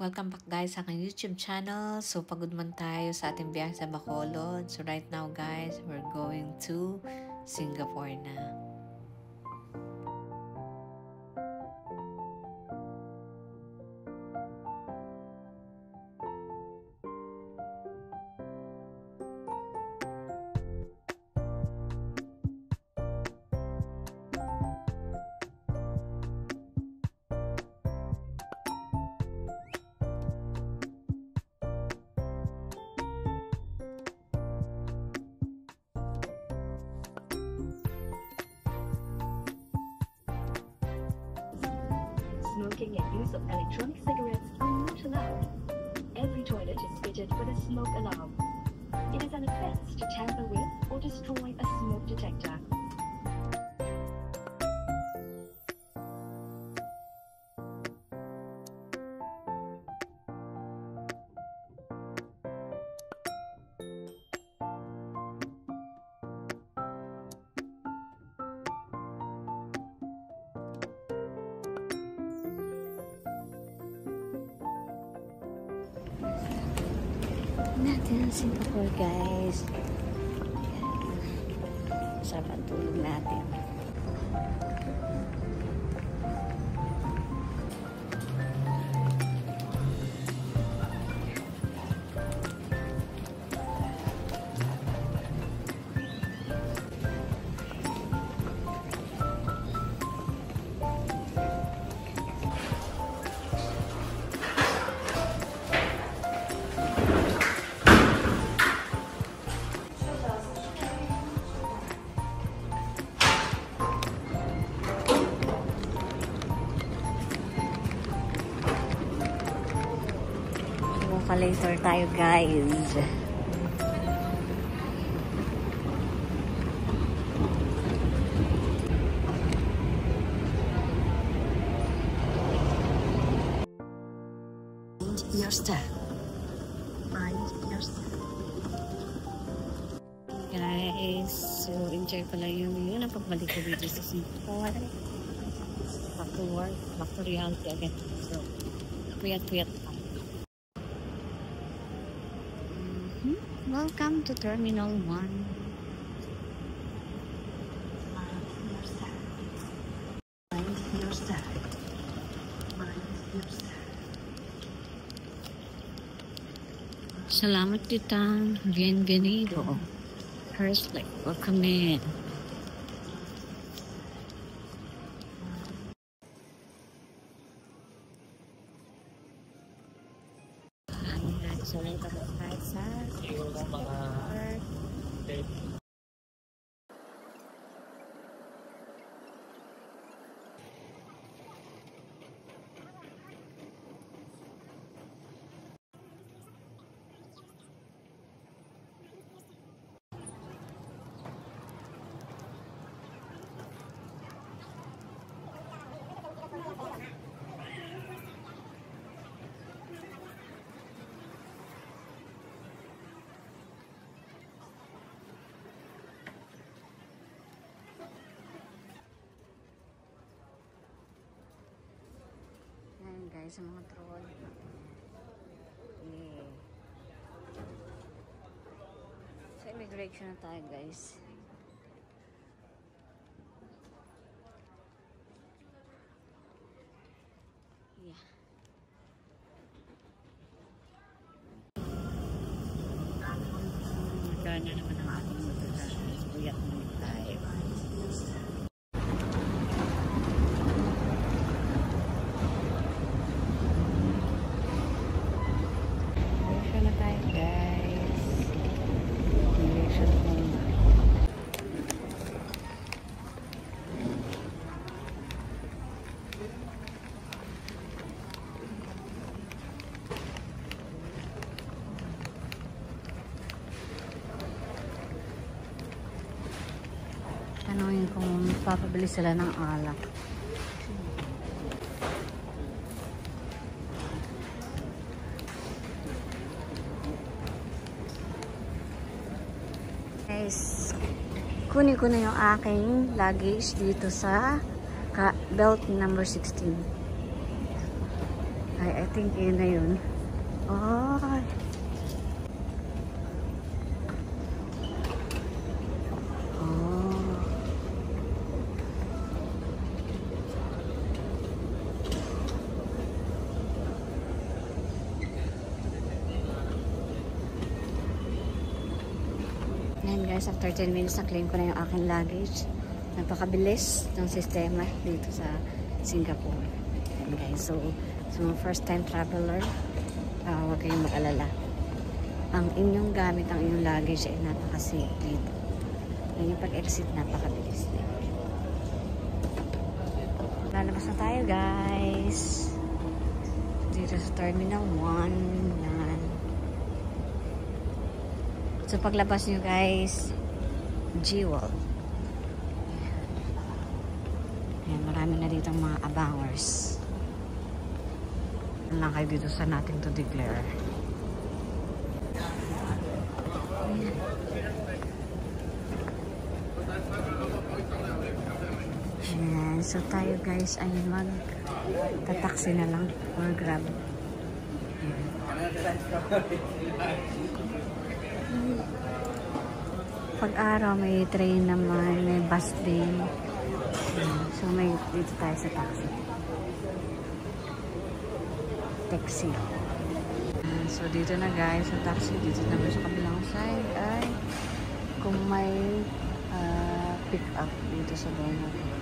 Welcome back guys sa aking YouTube channel. So pagod man tayo sa ating biyahe sa Bacolod. So right now guys, we're going to Singapore na. Smoking and use of electronic cigarettes are not allowed. Every toilet is fitted with a smoke alarm. It is an offense to tamper with or destroy a smoke detector. Natin ang Singapore guys. Sarap ang tulog natin. Later tayo guys. Mind your step. Mind your step. Guys, so enjoy pala yun ang pagbalik ko dito sa Singapore. Back to work, back to reality again. So, puyat-puyat. Welcome to Terminal 1. Mind your step. Mind your step. Salamat tita. Bienvenido. First, like, welcome in. So, later tayo sa guys, sa mga troll. Yeah. Sa immigration na tayo guys. Yeah. Magana naman ang ating magkakaroon. Buyat naman tayo. Tanungin kung papabili sila ng alak. Guys, kunin ko na yung aking luggage dito sa belt number 16. I think yun na yun. Ay. Oh. Ayan guys, after 10 minutes na-claim ko na yung aking luggage. Napakabilis ng sistema dito sa Singapore. Ayan guys, so first time traveler, huwag kayong mag-alala. Ang inyong gamit, ang inyong luggage ay napaka-safe dito. Ayan yung pag-exit, napakabilis din. Lalabas na tayo guys. Dito sa Terminal 1. Yan. So paglabas nyo guys, Jewel. Ayan, marami na dito mga abangers. Lang kayo dito sa Nothing to Declare. Ayan, so tayo guys ay mag-taxi na lang or grab. Pag-araw may train naman, may bus din. So may dito tayo sa taxi. So dito na guys sa taxi, dito naman sa kabilang side ay kung may pick up dito sa Bernardo.